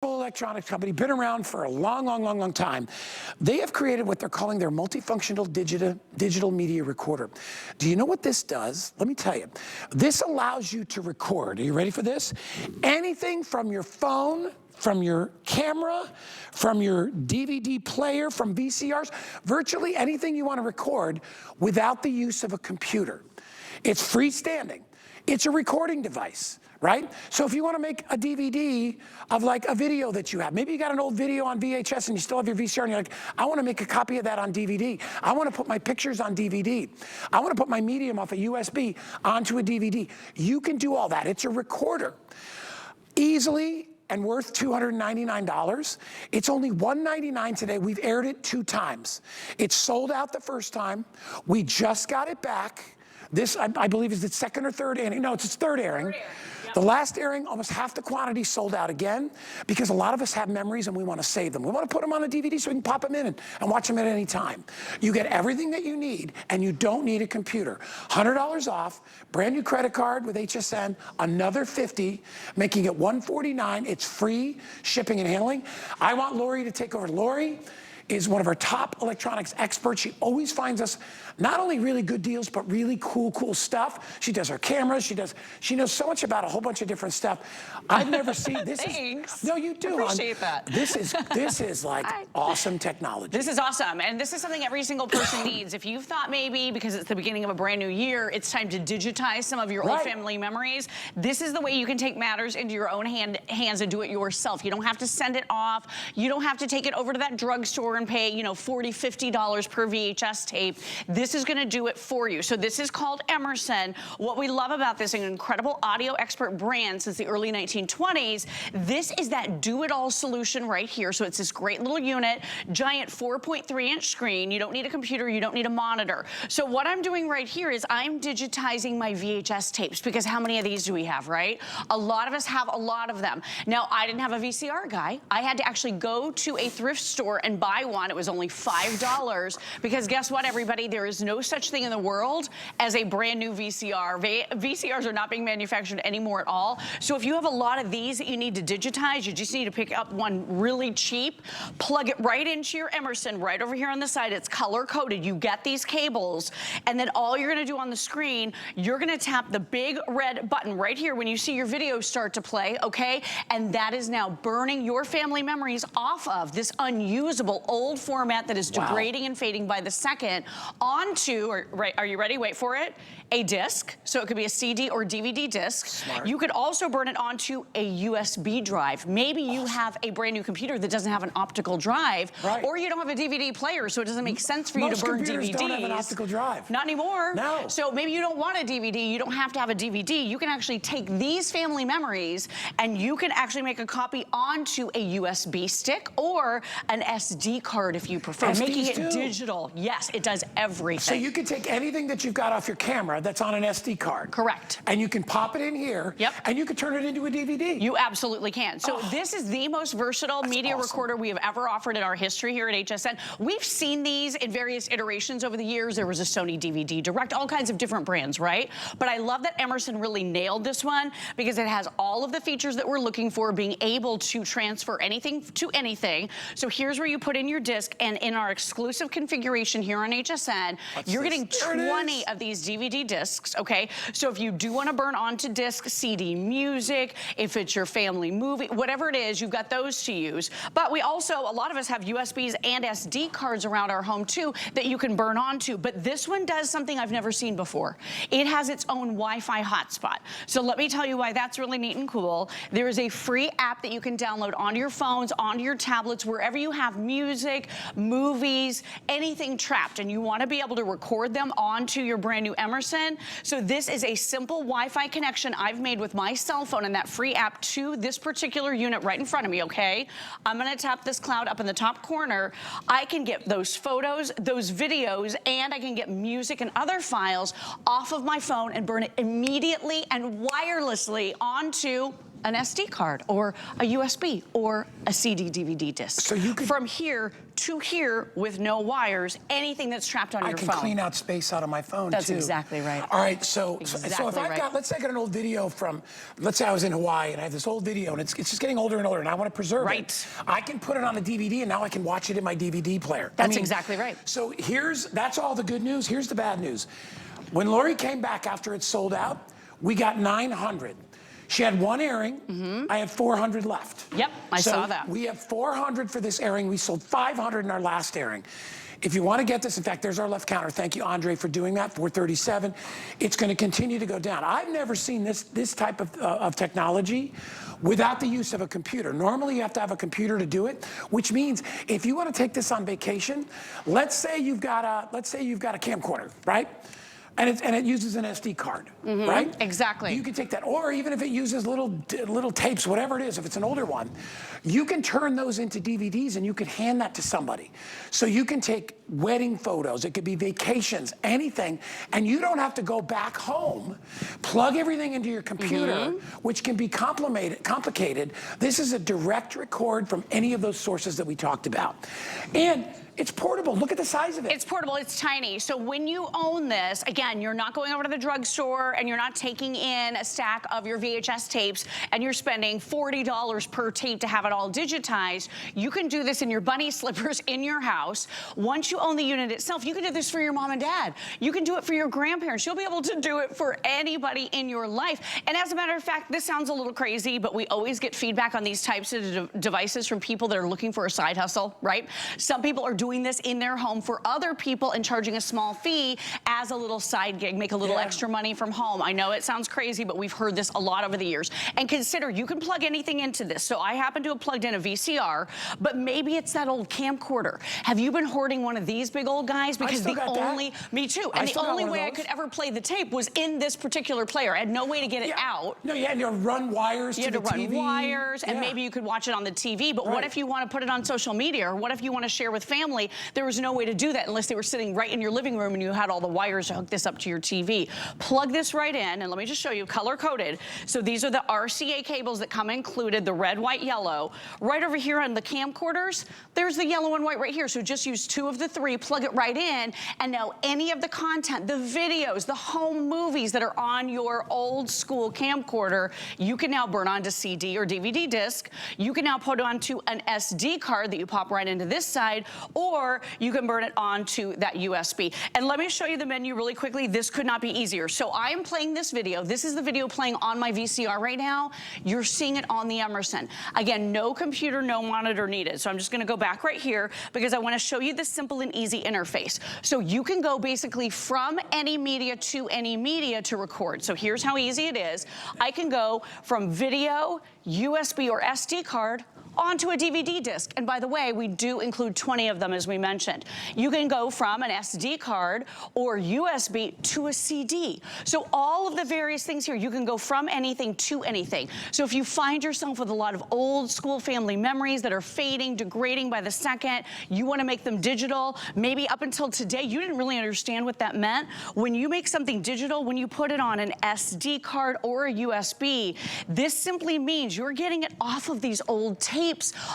electronics company, been around for a long time. They have created what they're calling their multifunctional digital media recorder. Do you know what this does? Let me tell you. This allows you to record. Are you ready for this? Anything from your phone, from your camera, from your DVD player, from VCRs, virtually anything you want to record without the use of a computer. It's freestanding. It's a recording device, right? So if you want to make a DVD of like a video that you have, maybe you got an old video on VHS and you still have your VCR and you're like, I want to make a copy of that on DVD. I want to put my pictures on DVD. I want to put my medium off a USB onto a DVD. You can do all that. It's a recorder. Easily and worth $299. It's only $199 today. We've aired it 2 times. It sold out the first time. We just got it back. This, I believe, is its 2nd or 3rd airing. No, it's its 3rd airing. Yep. The last airing, almost half the quantity sold out again, because a lot of us have memories and we want to save them. We want to put them on a DVD so we can pop them in and watch them at any time. You get everything that you need, and you don't need a computer. $100 off, brand new credit card with HSN, another $50, making it $149. It's free shipping and handling. I want Lori to take over. Lori is one of our top electronics experts. She always finds us not only really good deals, but really cool stuff. She does our cameras. She knows so much about a whole bunch of different stuff. I've never seen this. Thanks. No, you do. Appreciate that. This is like awesome technology. This is awesome, and this is something every single person needs. If you've thought maybe because it's the beginning of a brand new year, it's time to digitize some of your old family memories, this is the way you can take matters into your own hands and do it yourself. You don't have to send it off. You don't have to take it over to that drugstore and pay, you know, $40, $50 per VHS tape. This is going to do it for you. So this is called Emerson. What we love about this, an incredible audio expert brand since the early 1920s, this is that do-it-all solution right here. So it's this great little unit, giant 4.3-inch screen. You don't need a computer. You don't need a monitor. So what I'm doing right here is I'm digitizing my VHS tapes, because how many of these do we have, right? A lot of us have a lot of them. Now, I didn't have a VCR guy. I had to actually go to a thrift store and buy one. It was only $5, because guess what, everybody? There is no such thing in the world as a brand new VCR. VCRs are not being manufactured anymore at all. So if you have a lot of these that you need to digitize, you just need to pick up one really cheap, plug it right into your Emerson, right over here on the side. It's color-coded. You get these cables, and then all you're going to do on the screen, you're going to tap the big red button right here when you see your video start to play, okay? And that is now burning your family memories off of this unusable old format that is degrading and fading by the second onto, are you ready? Wait for it. A disc. So it could be a CD or DVD disc. Smart. You could also burn it onto a USB drive. Maybe you have a brand new computer that doesn't have an optical drive, or you don't have a DVD player, so it doesn't make sense for you to burn DVDs. Most computers don't have an optical drive. Not anymore. No. So maybe you don't want a DVD. You don't have to have a DVD. You can actually take these family memories and you can actually make a copy onto a USB stick or an SD card if you prefer. Making it digital. Yes, it does everything. So you can take anything that you've got off your camera that's on an SD card. Correct. And you can pop it in here. Yep. And you can turn it into a DVD. You absolutely can. So this is the most versatile media recorder we have ever offered in our history here at HSN. We've seen these in various iterations over the years. There was a Sony DVD Direct, all kinds of different brands, right? But I love that Emerson really nailed this one, because it has all of the features that we're looking for, being able to transfer anything to anything. So here's where you put in your disc, and in our exclusive configuration here on HSN, you're getting 20 of these DVD discs, okay? So if you do want to burn onto disc CD music, if it's your family movie, whatever it is, you've got those to use. But we also, a lot of us have USBs and SD cards around our home too that you can burn onto. But this one does something I've never seen before. It has its own Wi-Fi hotspot. So let me tell you why that's really neat and cool. There is a free app that you can download onto your phones, onto your tablets, wherever you have music, movies, anything trapped, and you want to be able to record them onto your brand new Emerson. So this is a simple Wi-Fi connection I've made with my cell phone and that free app to this particular unit right in front of me, okay? I'm going to tap this cloud up in the top corner. I can get those photos, those videos, and I can get music and other files off of my phone and burn it immediately and wirelessly onto an SD card or a USB or a CD DVD disc. So you could, from here to here with no wires, anything that's trapped on your phone. I can clean out space out of my phone That's too. exactly right. All right, so if Exactly I've got, let's say I got an old video from, let's say I was in Hawaii and I have this old video and it's just getting older and older and I want to preserve it. I can put it on a DVD and now I can watch it in my DVD player. That's exactly right. So that's all the good news. Here's the bad news. When Lori came back after it sold out, we got 900. She had one airing. I have 400 left. Yep, I saw that. So we have 400 for this airing. We sold 500 in our last airing. If you want to get this, in fact, there's our left counter. Thank you, Andre, for doing that, 437. It's going to continue to go down. I've never seen this type of technology without the use of a computer. Normally, you have to have a computer to do it, which means if you want to take this on vacation, let's say you've got a camcorder, right? And it uses an SD card, right? Exactly. You can take that, or even if it uses little tapes, whatever it is, if it's an older one, you can turn those into DVDs and you can hand that to somebody. So you can take wedding photos, it could be vacations, anything, and you don't have to go back home, plug everything into your computer, which can be complicated. This is a direct record from any of those sources that we talked about. And it's portable. Look at the size of it. It's portable. It's tiny. So when you own this, again, you're not going over to the drugstore and you're not taking in a stack of your VHS tapes and you're spending $40 per tape to have it all digitized. You can do this in your bunny slippers in your house. Once you own the unit itself, you can do this for your mom and dad. You can do it for your grandparents. You'll be able to do it for anybody in your life. And as a matter of fact, this sounds a little crazy, but we always get feedback on these types of devices from people that are looking for a side hustle, right? Some people are doing this in their home for other people and charging a small fee as a little side gig, make a little extra money from home. I know it sounds crazy, but we've heard this a lot over the years. And consider, you can plug anything into this. So I happen to have plugged in a VCR, but maybe it's that old camcorder. Have you been hoarding one of these big old guys? Because me too. And the only way I could ever play the tape was in this particular player. I had no way to get it out. No, you had to run wires to the TV. You had to run wires, and maybe you could watch it on the TV, but what if you want to put it on social media, or what if you want to share with family? There was no way to do that unless they were sitting right in your living room and you had all the wires to hook this up to your TV. Plug this right in, and let me just show you, color-coded. So these are the RCA cables that come included, the red, white, yellow. Right over here on the camcorders, there's the yellow and white right here. So just use 2 of the 3, plug it right in, and now any of the content, the videos, the home movies that are on your old school camcorder, you can now burn onto CD or DVD disc. You can now put onto an SD card that you pop right into this side, or you can burn it onto that USB. And let me show you the menu really quickly. This could not be easier. So I am playing this video. This is the video playing on my VCR right now. You're seeing it on the Emerson. Again, no computer, no monitor needed. So I'm just gonna go back right here because I wanna show you the simple and easy interface. So you can go basically from any media to record. So here's how easy it is. I can go from video, USB or SD card, onto a DVD disc. And by the way, we do include 20 of them, as we mentioned. You can go from an SD card or USB to a CD. So all of the various things here, you can go from anything to anything. So if you find yourself with a lot of old school family memories that are fading, degrading by the second, you want to make them digital. Maybe up until today, you didn't really understand what that meant. When you make something digital, when you put it on an SD card or a USB, this simply means you're getting it off of these old tapes,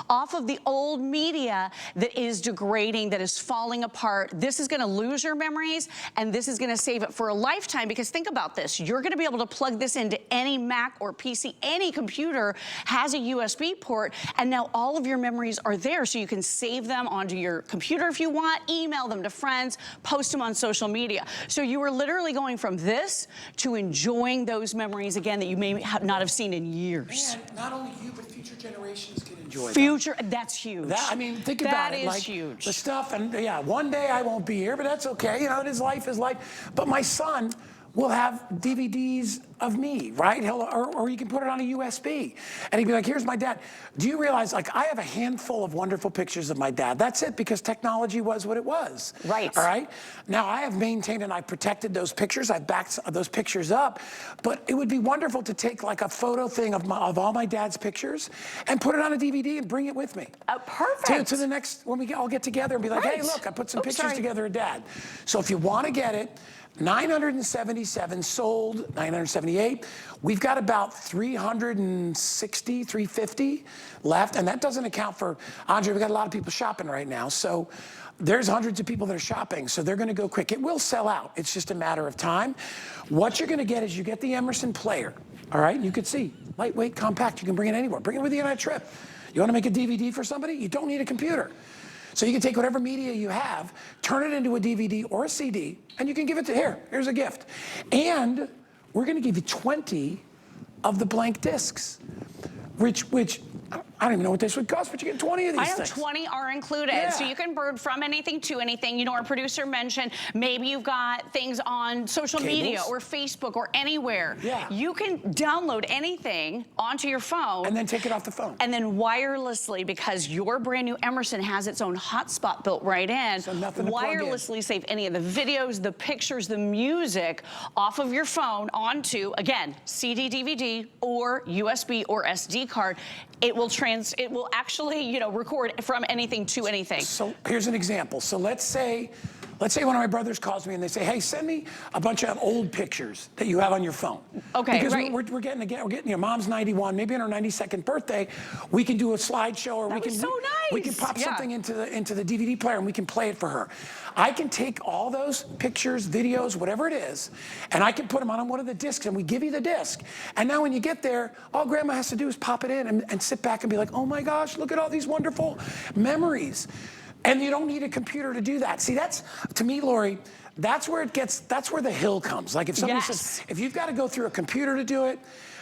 off of the old media that is degrading, that is falling apart. This is gonna lose your memories, and this is gonna save it for a lifetime, because think about this. You're gonna be able to plug this into any Mac or PC. Any computer has a USB port, and now all of your memories are there, so you can save them onto your computer if you want, email them to friends, post them on social media. So you are literally going from this to enjoying those memories again that you may not have seen in years. And not only you, but future generations can enjoy them. That's huge. I mean, think about it. That is like, huge. The stuff, and yeah, one day I won't be here, but that's okay. You know, his life is life. But my son will have DVDs of me, right? Or you can put it on a USB. And he'd be like, here's my dad. Do you realize, like, I have a handful of wonderful pictures of my dad. That's it, because technology was what it was. Right. All right? Now, I have maintained and I've protected those pictures. I've backed those pictures up. But it would be wonderful to take, like, a photo thing of all my dad's pictures and put it on a DVD and bring it with me. Perfect. To the next, when we all get together and be like, hey, look, I put some pictures together of dad. So if you want to get it, 977 sold, 978. We've got about 360, 350 left, and that doesn't account for, Andre, we've got a lot of people shopping right now, so there's hundreds of people that are shopping, so they're gonna go quick. It will sell out, it's just a matter of time. What you're gonna get is you get the Emerson player, all right? You can see, lightweight, compact, you can bring it anywhere. Bring it with you on a trip. You wanna make a DVD for somebody? You don't need a computer. So you can take whatever media you have, turn it into a DVD or a CD, and you can give it to, here's a gift. And we're gonna give you 20 of the blank discs, which I don't even know what this would cost, but you get 20 of these things. 20 are included. Yeah. So you can bird from anything to anything. You know, our producer mentioned maybe you've got things on social media or Facebook or anywhere. Yeah. You can download anything onto your phone. And then take it off the phone. And then wirelessly, because your brand new Emerson has its own hotspot built right in, so nothing to plug in. Wirelessly save any of the videos, the pictures, the music off of your phone onto, again, CD, DVD, or USB or SD card. It will actually, you know, record from anything to anything. So here's an example. So let's say one of my brothers calls me and they say, hey, send me a bunch of old pictures that you have on your phone. Okay, because right. we're getting your mom's 91, maybe on her 92nd birthday, we can do a slideshow, or we can pop something into the DVD player and we can play it for her. I can take all those pictures, videos, whatever it is, and I can put them on one of the discs, and we give you the disc. And now when you get there, all grandma has to do is pop it in and sit back and be like, oh my gosh, look at all these wonderful memories. And you don't need a computer to do that. See, that's, to me, Lori, that's where the hill comes. Like if somebody says, if you've got to go through a computer to do it,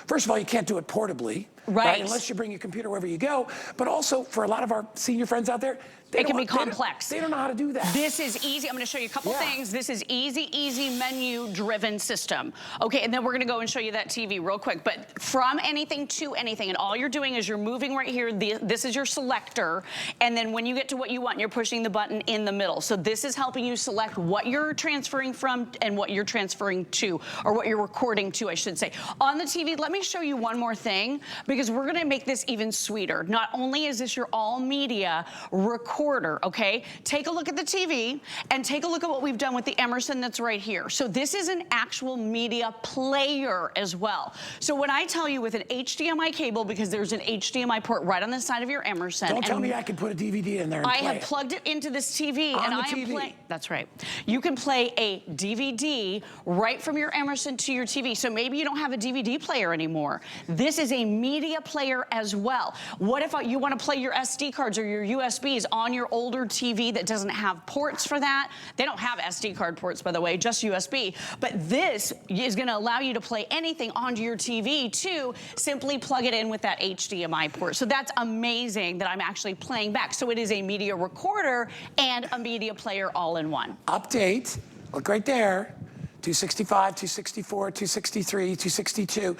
first of all, you can't do it portably, right? Unless you bring your computer wherever you go. But also, for a lot of our senior friends out there, it can be complex. They don't know how to do that. This is easy. I'm going to show you a couple things. This is easy menu-driven system. Okay, and then we're going to go and show you that TV real quick. But from anything to anything, and all you're doing is you're moving right here. This is your selector, and then when you get to what you want, you're pushing the button in the middle. So this is helping you select what you're transferring from and what you're transferring to, or what you're recording to, I should say. On the TV, let me show you one more thing, because we're going to make this even sweeter. Not only is this your all-media recorder, okay? Take a look at the TV and take a look at what we've done with the Emerson that's right here. So this is an actual media player as well. So when I tell you with an HDMI cable, because there's an HDMI port right on the side of your Emerson. Don't tell me I can put a DVD in there and play it. I have plugged it into this TV and I am playing. That's right. You can play a DVD right from your Emerson to your TV. So maybe you don't have a DVD player anymore. This is a media player as well. What if you want to play your SD cards or your USBs on your older TV that doesn't have ports for that? They don't have SD card ports, by the way, just USB. But this is going to allow you to play anything onto your TV to simply plug it in with that HDMI port. So that's amazing that I'm actually playing back. So it is a media recorder and a media player all in one. Update, look right there, 265, 264, 263, 262.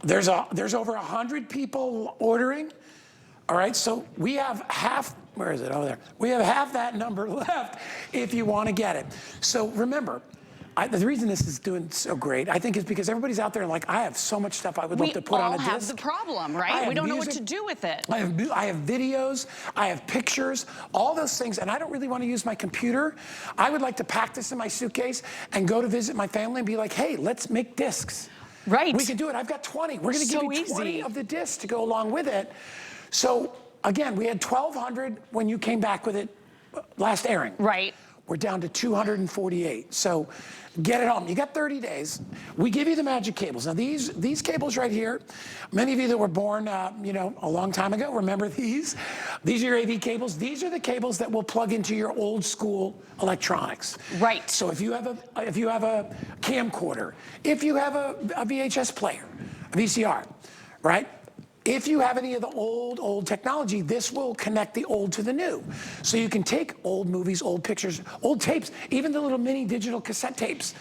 There's over 100 people ordering. All right, so we have half, where is it? Over there. We have half that number left if you want to get it. So remember, the reason this is doing so great, I think, is because everybody's out there and like, I have so much stuff I would love to put on a disc. We all have the problem, right? We don't know what to do with it. I have videos, I have pictures, all those things, and I don't really want to use my computer. I would like to pack this in my suitcase and go to visit my family and be like, hey, let's make discs. Right. We can do it. I've got 20. We're going to give you 20 of the discs to go along with it. So again, we had 1,200 when you came back with it last airing. Right. We're down to 248. So get it home. You got 30 days. We give you the magic cables. Now these cables right here, many of you that were born, you know, a long time ago, remember these? These are your AV cables. These are the cables that will plug into your old school electronics. Right. So if you have a camcorder, if you have a VHS player, a VCR, right? If you have any of the old technology, this will connect the old to the new. So you can take old movies, old pictures, old tapes, even the little mini digital cassette tapes.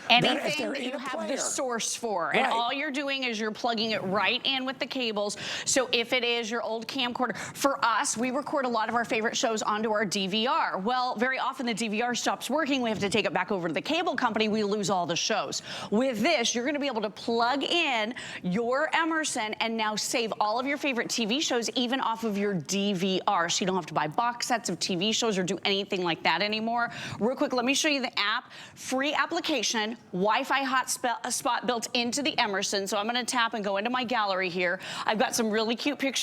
Anything that you have the source for. And all you're doing is you're plugging it right in with the cables. So if it is your old camcorder, for us, we record a lot of our favorite shows onto our DVR. Well, very often the DVR stops working. We have to take it back over to the cable company. We lose all the shows. With this, you're going to be able to plug in your Emerson and now save all of your favorite TV shows even off of your DVR. So you don't have to buy box sets of TV shows or do anything like that anymore. Real quick, let me show you the app. Free application, Wi-Fi hotspot built into the Emerson. So I'm going to tap and go into my gallery here. I've got some really cute pictures